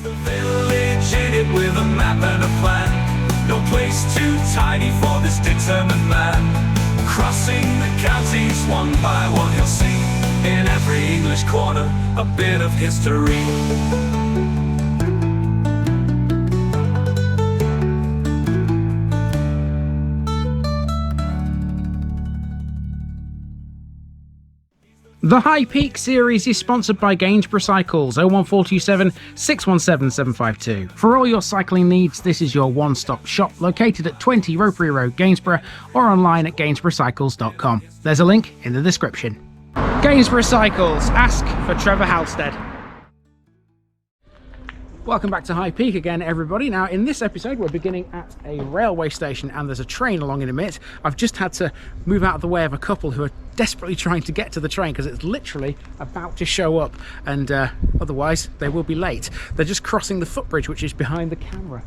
The village in it with a map and a plan. No place too tiny for this determined man. Crossing the counties one by one, he'll see in every English corner a bit of history. The High Peak series is sponsored by Gainsborough Cycles, 01427 617 752. For all your cycling needs, this is your one-stop shop located at 20 Ropery Road, Gainsborough, or online at gainsboroughcycles.com. There's a link in the description. Gainsborough Cycles, ask for Trevor Halstead. Welcome back to High Peak again, everybody. Now, in this episode, we're beginning at a railway station and there's a train along in a minute. I've just had to move out of the way of a couple who are desperately trying to get to the train because it's literally about to show up, and otherwise they will be late. They're just crossing the footbridge, which is behind the camera.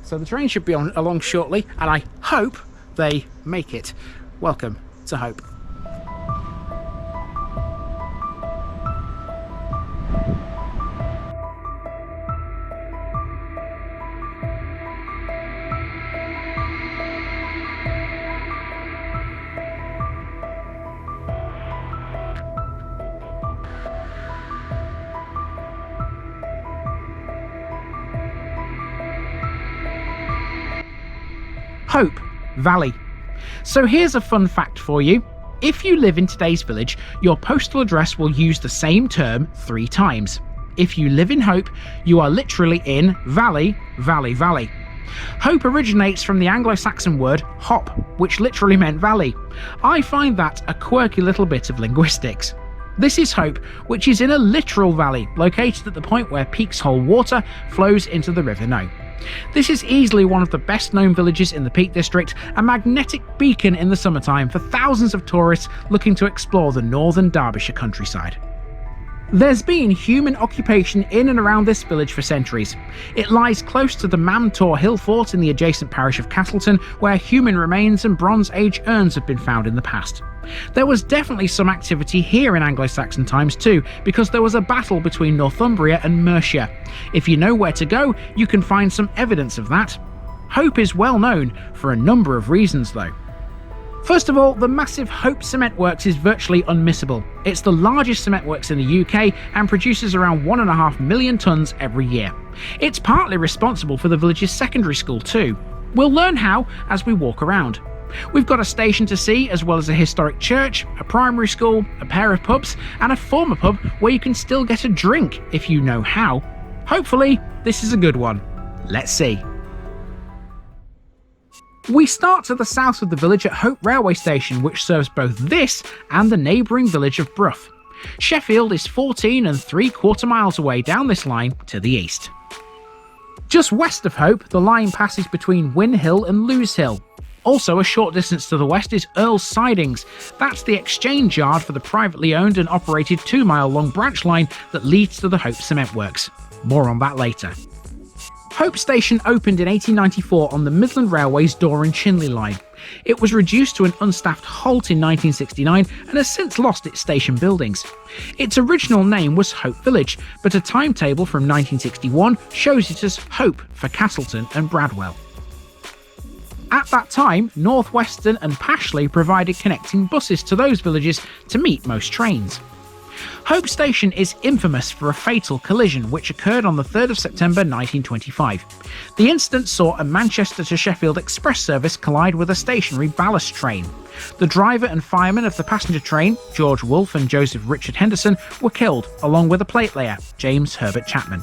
So the train should be along shortly, and I hope they make it. Welcome to Hope. Hope Valley. So here's a fun fact for you. If you live in today's village, your postal address will use the same term 3 times. If you live in Hope, you are literally in Valley, Valley, Valley. Hope originates from the Anglo-Saxon word hop, which literally meant valley. I find that a quirky little bit of linguistics. This is Hope, which is in a literal valley, located at the point where Peak's Hole water flows into the River Noe. This is easily one of the best known villages in the Peak District, a magnetic beacon in the summertime for thousands of tourists looking to explore the northern Derbyshire countryside. There's been human occupation in and around this village for centuries. It lies close to the Mam Tor Hill Fort in the adjacent parish of Castleton, where human remains and Bronze Age urns have been found in the past. There was definitely some activity here in Anglo-Saxon times too, because there was a battle between Northumbria and Mercia. If you know where to go, you can find some evidence of that. Hope is well known for a number of reasons though. First of all, the massive Hope Cement Works is virtually unmissable. It's the largest cement works in the UK and produces around 1.5 million tonnes every year. It's partly responsible for the village's secondary school too. We'll learn how as we walk around. We've got a station to see, as well as a historic church, a primary school, a pair of pubs, and a former pub where you can still get a drink if you know how. Hopefully, this is a good one. Let's see. We start to the south of the village at Hope Railway Station, which serves both this and the neighbouring village of Bruff. Sheffield is 14 3/4 miles away down this line to the east. Just west of Hope, the line passes between Win Hill and Losehill. Also a short distance to the west is Earl's Sidings. That's the exchange yard for the privately owned and operated 2-mile-long branch line that leads to the Hope Cement Works. More on that later. Hope Station opened in 1894 on the Midland Railway's Dore and Chinley line. It was reduced to an unstaffed halt in 1969 and has since lost its station buildings. Its original name was Hope Village, but a timetable from 1961 shows it as Hope for Castleton and Bradwell. At that time, North Western and Pashley provided connecting buses to those villages to meet most trains. Hope Station is infamous for a fatal collision which occurred on the 3rd of September 1925. The incident saw a Manchester to Sheffield express service collide with a stationary ballast train. The driver and fireman of the passenger train, George Wolfe and Joseph Richard Henderson, were killed, along with a plate layer, James Herbert Chapman.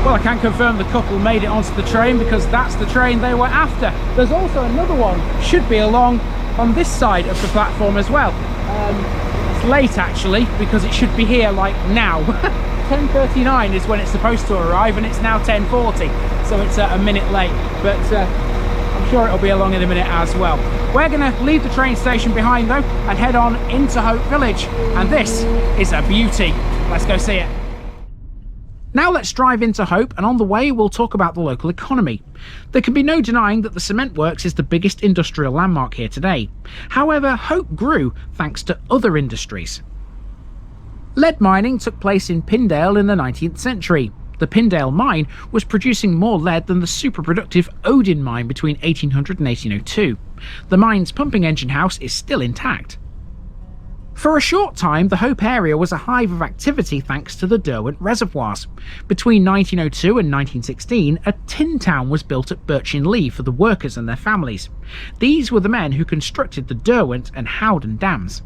Well, I can confirm the couple made it onto the train because that's the train they were after. There's also another one, should be along on this side of the platform as well. It's late actually because it should be here like now. 10:39 is when it's supposed to arrive and it's now 10:40, so it's a minute late. But I'm sure it'll be along in a minute as well. We're going to leave the train station behind though and head on into Hope Village, and this is a beauty. Let's go see it. Now let's drive into Hope, and on the way we'll talk about the local economy. There can be no denying that the cement works is the biggest industrial landmark here today. However, Hope grew thanks to other industries. Lead mining took place in Pindale in the 19th century. The Pindale mine was producing more lead than the super-productive Odin mine between 1800 and 1802. The mine's pumping engine house is still intact. For a short time, the Hope area was a hive of activity thanks to the Derwent reservoirs. Between 1902 and 1916, a tin town was built at Birchin-Lee for the workers and their families. These were the men who constructed the Derwent and Howden dams.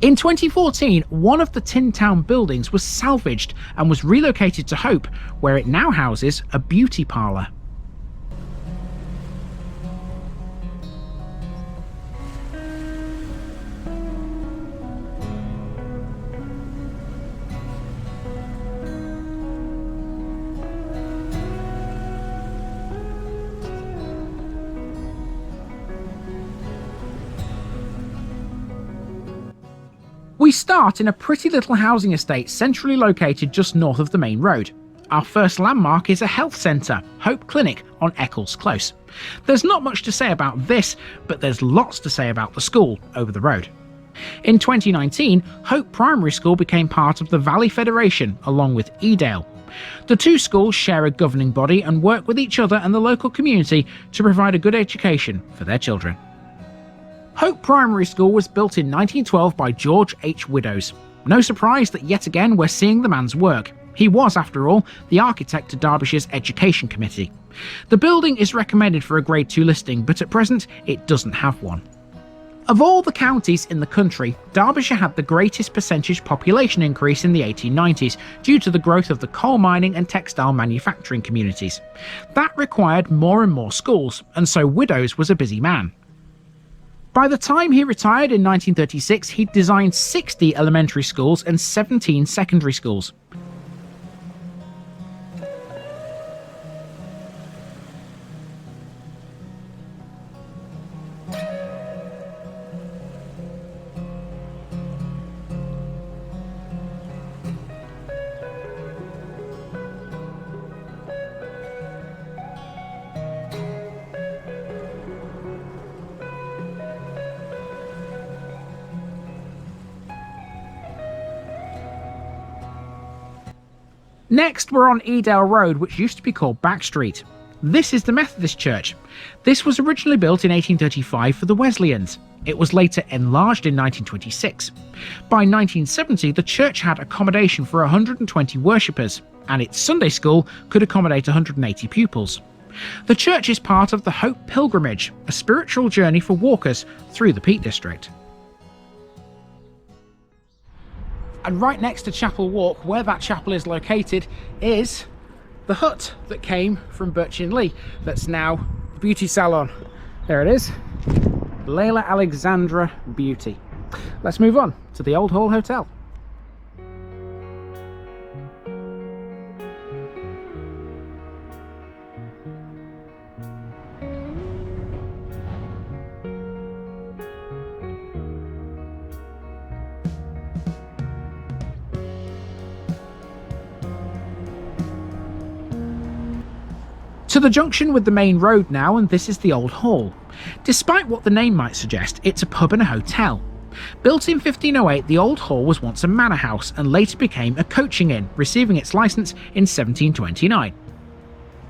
In 2014, one of the tin town buildings was salvaged and was relocated to Hope, where it now houses a beauty parlour. We start in a pretty little housing estate centrally located just north of the main road. Our first landmark is a health centre, Hope Clinic, on Eccles Close. There's not much to say about this, but there's lots to say about the school over the road. In 2019, Hope Primary School became part of the Valley Federation along with Edale. The two schools share a governing body and work with each other and the local community to provide a good education for their children. Hope Primary School was built in 1912 by George H. Widows. No surprise that yet again we're seeing the man's work. He was, after all, the architect to Derbyshire's Education Committee. The building is recommended for a Grade 2 listing, but at present it doesn't have one. Of all the counties in the country, Derbyshire had the greatest percentage population increase in the 1890s due to the growth of the coal mining and textile manufacturing communities. That required more and more schools, and so Widows was a busy man. By the time he retired in 1936, he'd designed 60 elementary schools and 17 secondary schools. Next, we're on Edale Road, which used to be called Back Street. This is the Methodist Church. This was originally built in 1835 for the Wesleyans. It was later enlarged in 1926. By 1970, the church had accommodation for 120 worshippers, and its Sunday school could accommodate 180 pupils. The church is part of the Hope Pilgrimage, a spiritual journey for walkers through the Peak District. And right next to Chapel Walk, where that chapel is located, is the hut that came from Birchin-Lee, that's now the beauty salon. There it is, Layla Alexandra Beauty. Let's move on to the Old Hall Hotel. To the junction with the main road now, and this is the Old Hall. Despite what the name might suggest, it's a pub and a hotel. Built in 1508, the Old Hall was once a manor house and later became a coaching inn, receiving its licence in 1729.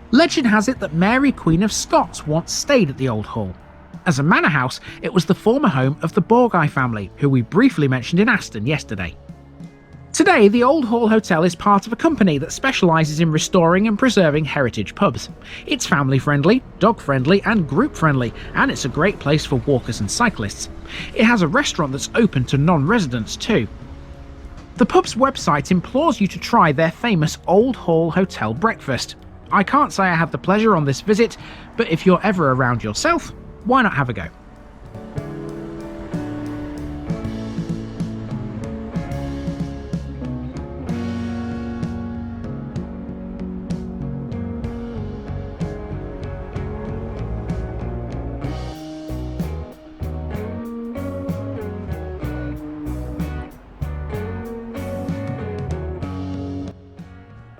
Legend has it that Mary, Queen of Scots, once stayed at the Old Hall. As a manor house, it was the former home of the Borghi family, who we briefly mentioned in Aston yesterday. Today, the Old Hall Hotel is part of a company that specialises in restoring and preserving heritage pubs. It's family-friendly, dog-friendly and group-friendly, and it's a great place for walkers and cyclists. It has a restaurant that's open to non-residents too. The pub's website implores you to try their famous Old Hall Hotel breakfast. I can't say I had the pleasure on this visit, but if you're ever around yourself, why not have a go?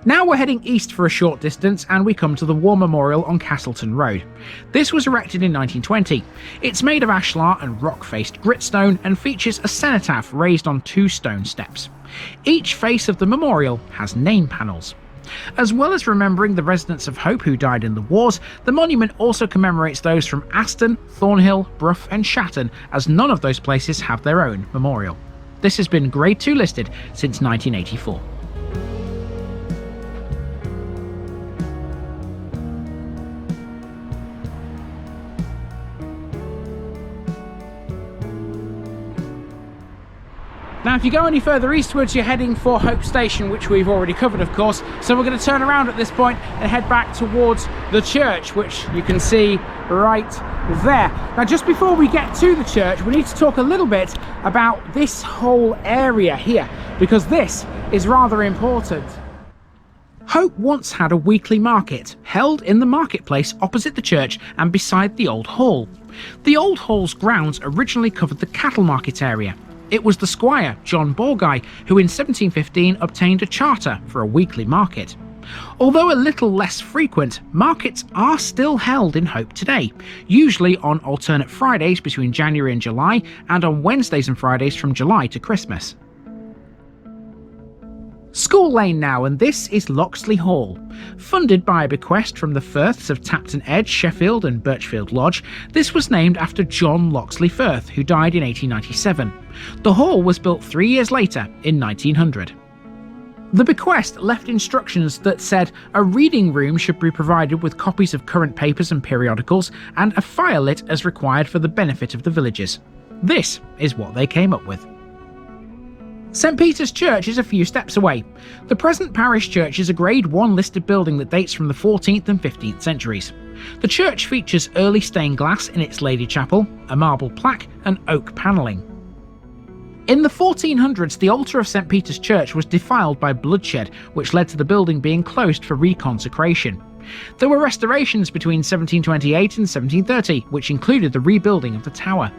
Now we're heading east for a short distance and we come to the War Memorial on Castleton Road. This was erected in 1920. It's made of ashlar and rock-faced gritstone and features a cenotaph raised on 2 stone steps. Each face of the memorial has name panels. As well as remembering the residents of Hope who died in the wars, the monument also commemorates those from Aston, Thornhill, Brough and Shatton, as none of those places have their own memorial. This has been Grade 2 listed since 1984. Now if you go any further eastwards, you're heading for Hope Station, which we've already covered of course, so we're going to turn around at this point and head back towards the church, which you can see right there. Now just before we get to the church, we need to talk a little bit about this whole area here, because this is rather important. Hope once had a weekly market, held in the marketplace opposite the church and beside the Old Hall. The Old Hall's grounds originally covered the cattle market area. It was the squire, John Borguy, who in 1715 obtained a charter for a weekly market. Although a little less frequent, markets are still held in Hope today, usually on alternate Fridays between January and July, and on Wednesdays and Fridays from July to Christmas. School Lane now, and this is Loxley Hall. Funded by a bequest from the Firths of Tapton Edge, Sheffield and Birchfield Lodge, this was named after John Loxley Firth, who died in 1897. The hall was built 3 years later, in 1900. The bequest left instructions that said a reading room should be provided with copies of current papers and periodicals, and a fire lit as required for the benefit of the villagers. This is what they came up with. St Peter's Church is a few steps away. The present parish church is a Grade 1 listed building that dates from the 14th and 15th centuries. The church features early stained glass in its Lady Chapel, a marble plaque and oak panelling. In the 1400s, the altar of St Peter's Church was defiled by bloodshed, which led to the building being closed for reconsecration. There were restorations between 1728 and 1730, which included the rebuilding of the tower.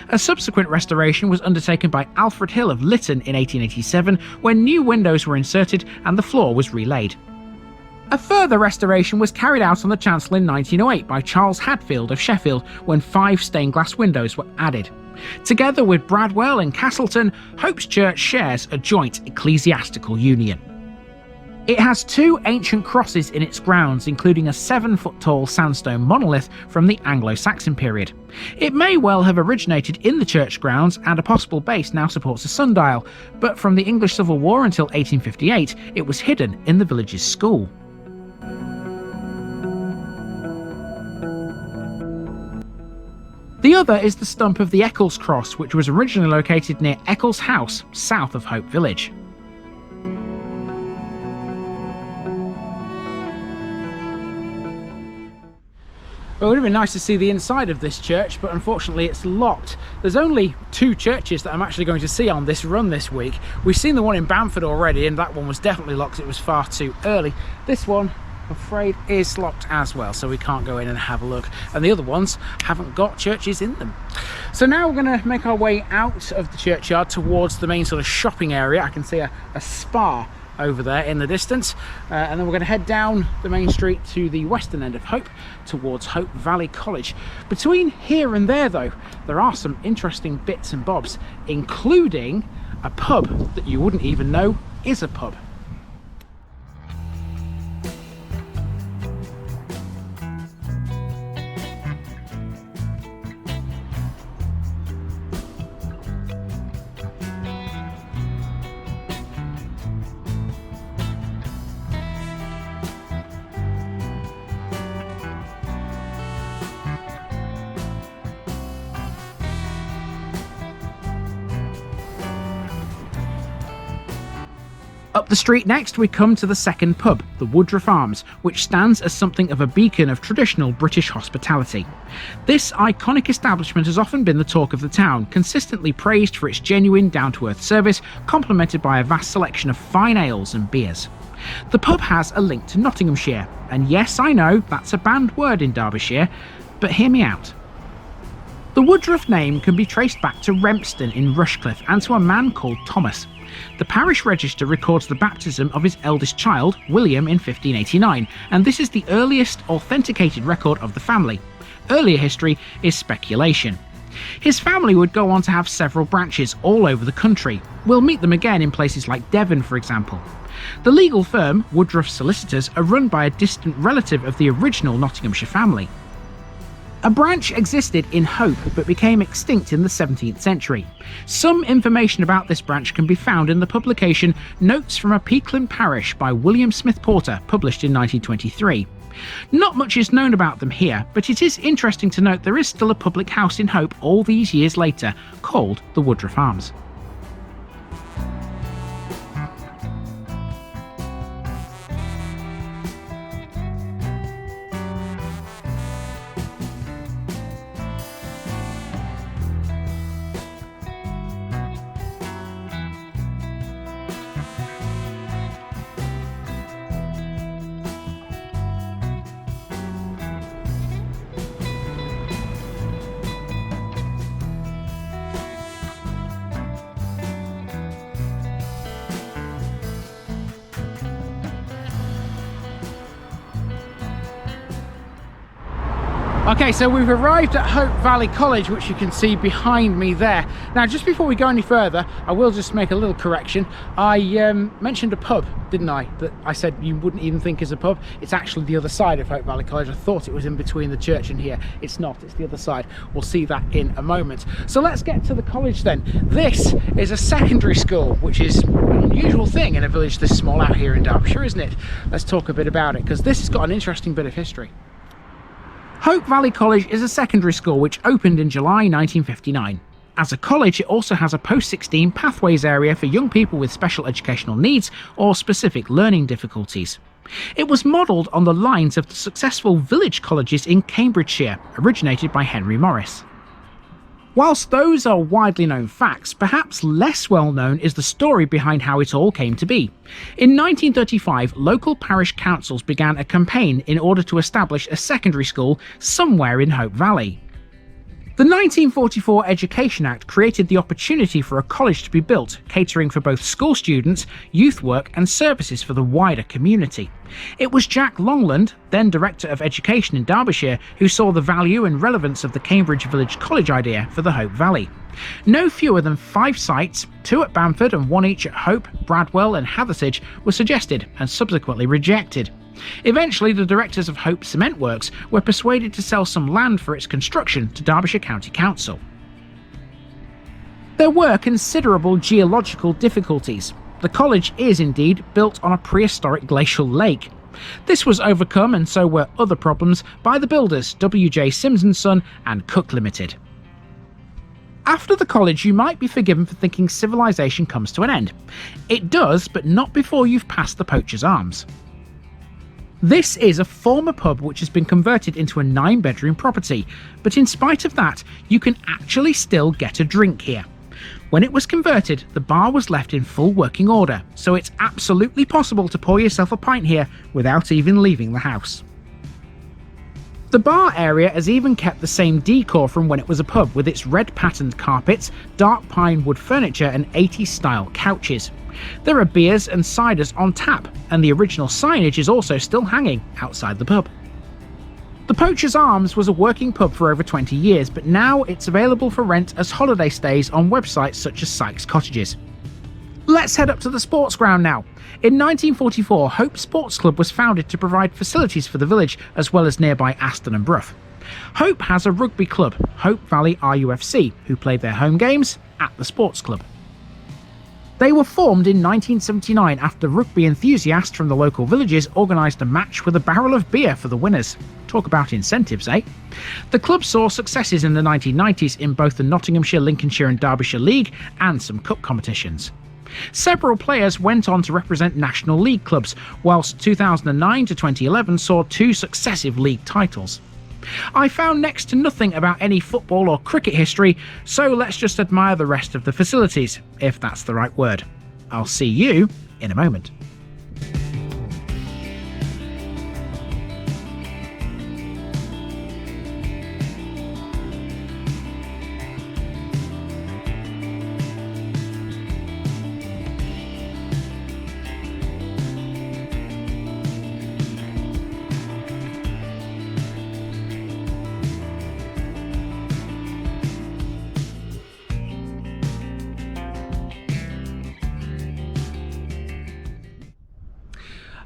A subsequent restoration was undertaken by Alfred Hill of Lytton in 1887, when new windows were inserted and the floor was relaid. A further restoration was carried out on the chancel in 1908 by Charles Hadfield of Sheffield, when 5 stained glass windows were added. Together with Bradwell and Castleton, Hope's Church shares a joint ecclesiastical union. It has 2 ancient crosses in its grounds, including a 7-foot-tall sandstone monolith from the Anglo-Saxon period. It may well have originated in the church grounds, and a possible base now supports a sundial, but from the English Civil War until 1858, it was hidden in the village's school. The other is the stump of the Eccles Cross, which was originally located near Eccles House, south of Hope Village. Well, it would have been nice to see the inside of this church, but unfortunately it's locked. There's only 2 churches that I'm actually going to see on this run this week. We've seen the one in Bamford already, and that one was definitely locked. It was far too early. This one, I'm afraid, is locked as well, so we can't go in and have a look. And the other ones haven't got churches in them. So now we're going to make our way out of the churchyard towards the main sort of shopping area. I can see a spa over there in the distance, and then we're going to head down the main street to the western end of Hope towards Hope Valley College. Between here and there though, there are some interesting bits and bobs, including a pub that you wouldn't even know is a pub. Up the street next, we come to the second pub, the Woodruff Arms, which stands as something of a beacon of traditional British hospitality. This iconic establishment has often been the talk of the town, consistently praised for its genuine, down-to-earth service, complemented by a vast selection of fine ales and beers. The pub has a link to Nottinghamshire, and yes, I know, that's a banned word in Derbyshire, but hear me out. The Woodruff name can be traced back to Rempston in Rushcliffe and to a man called Thomas. The parish register records the baptism of his eldest child, William, in 1589, and this is the earliest authenticated record of the family. Earlier history is speculation. His family would go on to have several branches all over the country. We'll meet them again in places like Devon, for example. The legal firm, Woodruff Solicitors, are run by a distant relative of the original Nottinghamshire family. A branch existed in Hope but became extinct in the 17th century. Some information about this branch can be found in the publication Notes from a Peakland Parish by William Smith Porter, published in 1923. Not much is known about them here, but it is interesting to note there is still a public house in Hope all these years later, called the Woodruff Arms. Okay, so we've arrived at Hope Valley College, which you can see behind me there. Now, just before we go any further, I will just make a little correction. I mentioned a pub, didn't I? That I said you wouldn't even think is a pub. It's actually the other side of Hope Valley College. I thought it was in between the church and here. It's not, it's the other side. We'll see that in a moment. So let's get to the college then. This is a secondary school, which is an unusual thing in a village this small out here in Derbyshire, isn't it? Let's talk a bit about it, because this has got an interesting bit of history. Hope Valley College is a secondary school which opened in July 1959. As a college, it also has a post-16 pathways area for young people with special educational needs or specific learning difficulties. It was modelled on the lines of the successful village colleges in Cambridgeshire, originated by Henry Morris. Whilst those are widely known facts, perhaps less well known is the story behind how it all came to be. In 1935, local parish councils began a campaign in order to establish a secondary school somewhere in Hope Valley. The 1944 Education Act created the opportunity for a college to be built, catering for both school students, youth work and services for the wider community. It was Jack Longland, then Director of Education in Derbyshire, who saw the value and relevance of the Cambridge Village College idea for the Hope Valley. No fewer than 5 sites, 2 at Bamford and 1 each at Hope, Bradwell and Hathersage, were suggested and subsequently rejected. Eventually, the directors of Hope Cement Works were persuaded to sell some land for its construction to Derbyshire County Council. There were considerable geological difficulties. The college is indeed built on a prehistoric glacial lake. This was overcome, and so were other problems, by the builders W.J. Sims & Son and Cook Limited. After the college, you might be forgiven for thinking civilization comes to an end. It does, but not before you've passed the Poachers Arms. This is a former pub which has been converted into a 9-bedroom property, but in spite of that, you can actually still get a drink here. When it was converted, the bar was left in full working order, so it's absolutely possible to pour yourself a pint here without even leaving the house. The bar area has even kept the same decor from when it was a pub, with its red patterned carpets, dark pine wood furniture and 80s style couches. There are beers and ciders on tap, and the original signage is also still hanging outside the pub. The Poachers Arms was a working pub for over 20 years, but now it's available for rent as holiday stays on websites such as Sykes Cottages. Let's head up to the sports ground now. In 1944, Hope Sports Club was founded to provide facilities for the village, as well as nearby Aston and Brough. Hope has a rugby club, Hope Valley RUFC, who play their home games at the sports club. They were formed in 1979 after rugby enthusiasts from the local villages organised a match with a barrel of beer for the winners. Talk about incentives, eh? The club saw successes in the 1990s in both the Nottinghamshire, Lincolnshire and Derbyshire League and some cup competitions. Several players went on to represent National League clubs, whilst 2009 to 2011 saw 2 successive league titles. I found next to nothing about any football or cricket history, so let's just admire the rest of the facilities, if that's the right word. I'll see you in a moment.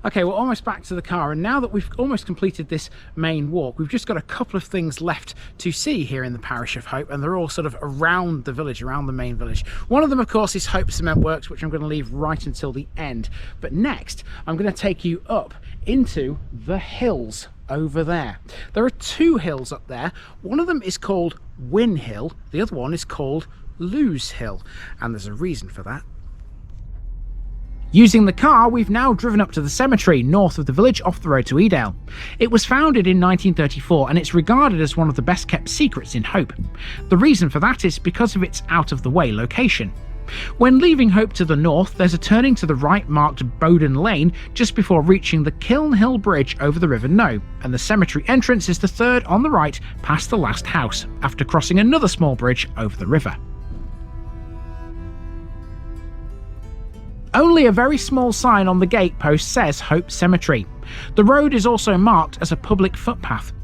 Okay, we're almost back to the car, and now that we've almost completed this main walk, we've just got a couple of things left to see here in the Parish of Hope, and they're all sort of around the village, around the main village. One of them, of course, is Hope Cement Works, which I'm going to leave right until the end. But next, I'm going to take you up into the hills over there. There are two hills up there. One of them is called Win Hill, the other one is called Losehill, and there's a reason for that. Using the car, we've now driven up to the cemetery north of the village off the road to Edale. It was founded in 1934 and it's regarded as one of the best kept secrets in Hope. The reason for that is because of its out-of-the-way location. When leaving Hope to the north, there's a turning to the right marked Bowden Lane just before reaching the Kiln Hill Bridge over the River Noe, and the cemetery entrance is the third on the right past the last house, after crossing another small bridge over the river. Only a very small sign on the gatepost says Hope Cemetery. The road is also marked as a public footpath.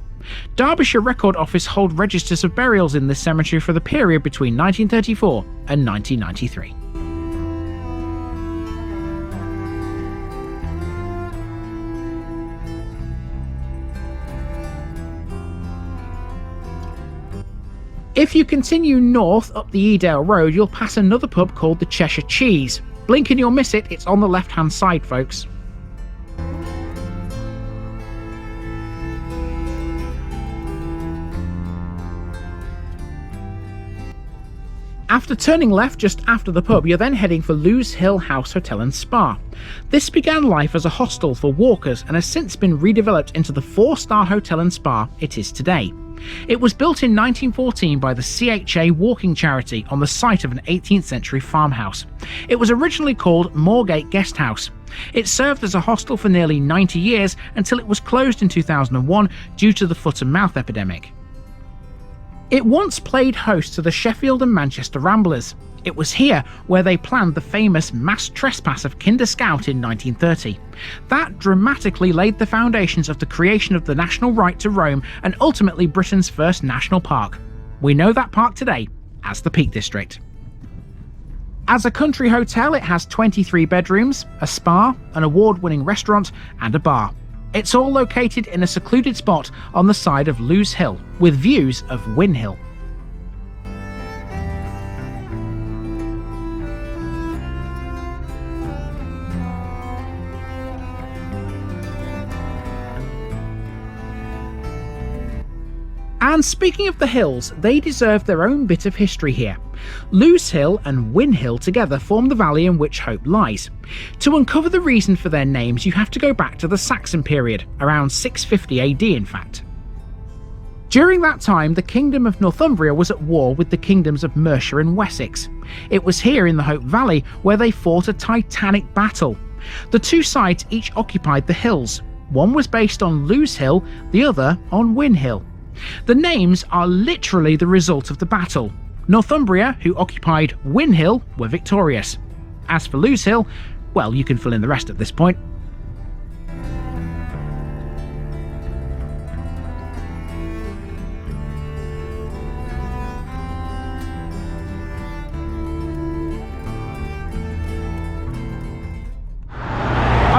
Derbyshire Record Office hold registers of burials in this cemetery for the period between 1934 and 1993. If you continue north up the Edale Road, you'll pass another pub called the Cheshire Cheese. Blink and you'll miss it, it's on the left-hand side, folks. After turning left just after the pub, you're then heading for Losehill House Hotel and Spa. This began life as a hostel for walkers and has since been redeveloped into the 4-star hotel and spa it is today. It was built in 1914 by the CHA Walking Charity on the site of an 18th century farmhouse. It was originally called Moorgate Guest House. It served as a hostel for nearly 90 years until it was closed in 2001 due to the foot and mouth epidemic. It once played host to the Sheffield and Manchester Ramblers. It was here where they planned the famous mass trespass of Kinder Scout in 1930. That dramatically laid the foundations of the creation of the national right to roam and ultimately Britain's first national park. We know that park today as the Peak District. As a country hotel, it has 23 bedrooms, a spa, an award-winning restaurant and a bar. It's all located in a secluded spot on the side of Losehill, with views of Win Hill. And speaking of the hills, they deserve their own bit of history here. Losehill and Win Hill together form the valley in which Hope lies. To uncover the reason for their names, you have to go back to the Saxon period, around 650 AD in fact. During that time, the Kingdom of Northumbria was at war with the kingdoms of Mercia and Wessex. It was here in the Hope Valley where they fought a titanic battle. The two sides each occupied the hills. One was based on Losehill, the other on Win Hill. The names are literally the result of the battle. Northumbria, who occupied Win Hill, were victorious. As for Losehill, well, you can fill in the rest at this point.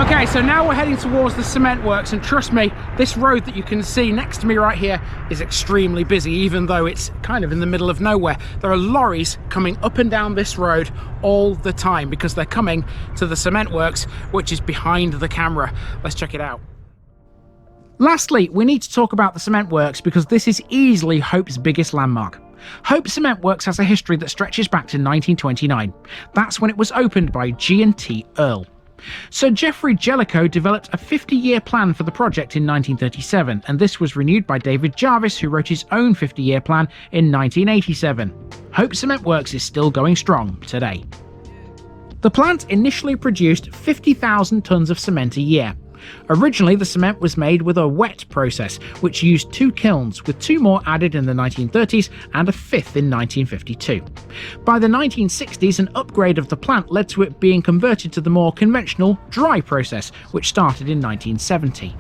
Okay, so now we're heading towards the cement works, and trust me, this road that you can see next to me right here is extremely busy, even though it's kind of in the middle of nowhere. There are lorries coming up and down this road all the time because they're coming to the cement works, which is behind the camera. Let's check it out. Lastly, we need to talk about the cement works because this is easily Hope's biggest landmark. Hope Cement Works has a history that stretches back to 1929. That's when it was opened by G&T Earl. Sir Geoffrey Jellicoe developed a 50-year plan for the project in 1937, and this was renewed by David Jarvis, who wrote his own 50-year plan in 1987. Hope Cement Works is still going strong today. The plant initially produced 50,000 tonnes of cement a year. Originally, the cement was made with a wet process, which used 2 kilns, with 2 more added in the 1930s and a 5th in 1952. By the 1960s, an upgrade of the plant led to it being converted to the more conventional dry process, which started in 1970.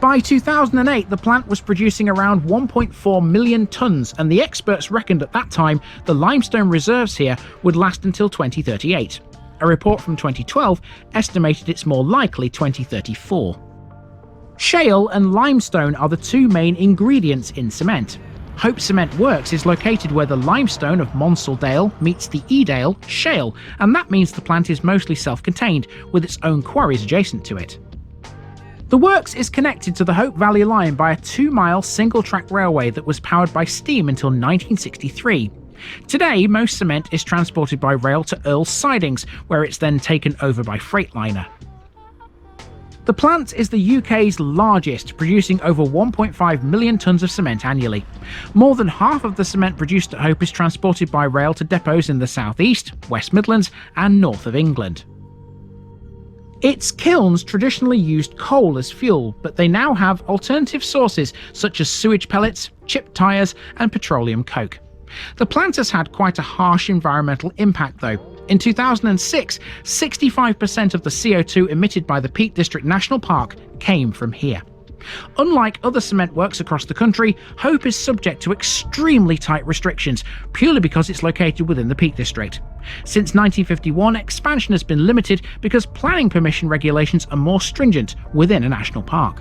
By 2008, the plant was producing around 1.4 million tonnes, and the experts reckoned at that time the limestone reserves here would last until 2038. A report from 2012 estimated it's more likely 2034. Shale and limestone are the two main ingredients in cement. Hope Cement Works is located where the limestone of Monsaldale meets the Edale shale, and that means the plant is mostly self-contained, with its own quarries adjacent to it. The works is connected to the Hope Valley Line by a 2-mile single-track railway that was powered by steam until 1963. Today, most cement is transported by rail to Earl's Sidings, where it's then taken over by Freightliner. The plant is the UK's largest, producing over 1.5 million tonnes of cement annually. More than half of the cement produced at Hope is transported by rail to depots in the South East, West Midlands and north of England. Its kilns traditionally used coal as fuel, but they now have alternative sources such as sewage pellets, chipped tyres and petroleum coke. The plant has had quite a harsh environmental impact though. In 2006, 65% of the CO2 emitted by the Peak District National Park came from here. Unlike other cement works across the country, Hope is subject to extremely tight restrictions, purely because it's located within the Peak District. Since 1951, expansion has been limited because planning permission regulations are more stringent within a national park.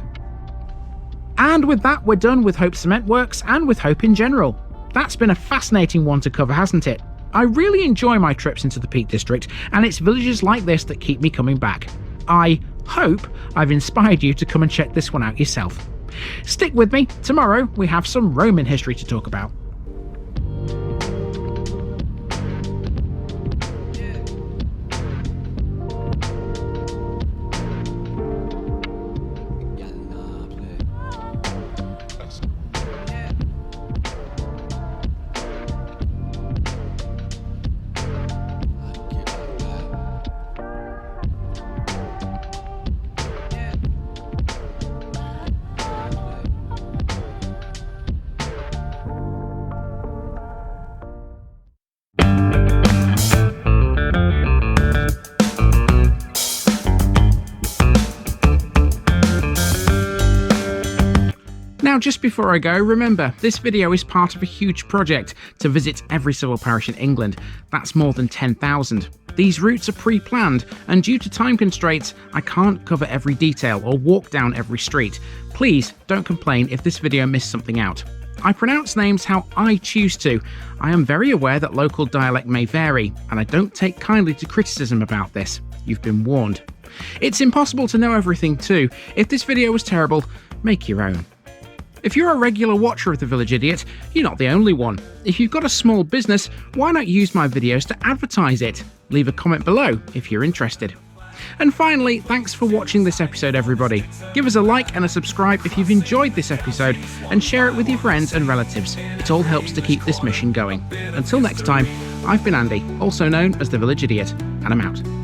And with that, we're done with Hope Cement Works and with Hope in general. That's been a fascinating one to cover, hasn't it? I really enjoy my trips into the Peak District, and it's villages like this that keep me coming back. I hope I've inspired you to come and check this one out yourself. Stick with me, tomorrow we have some Roman history to talk about. Now, just before I go, remember, this video is part of a huge project to visit every civil parish in England. That's more than 10,000. These routes are pre-planned, and due to time constraints, I can't cover every detail or walk down every street. Please don't complain if this video missed something out. I pronounce names how I choose to. I am very aware that local dialect may vary, and I don't take kindly to criticism about this. You've been warned. It's impossible to know everything too. If this video was terrible, make your own. If you're a regular watcher of The Village Idiot, you're not the only one. If you've got a small business, why not use my videos to advertise it? Leave a comment below if you're interested. And finally, thanks for watching this episode, everybody. Give us a like and a subscribe if you've enjoyed this episode, and share it with your friends and relatives. It all helps to keep this mission going. Until next time, I've been Andy, also known as The Village Idiot, and I'm out.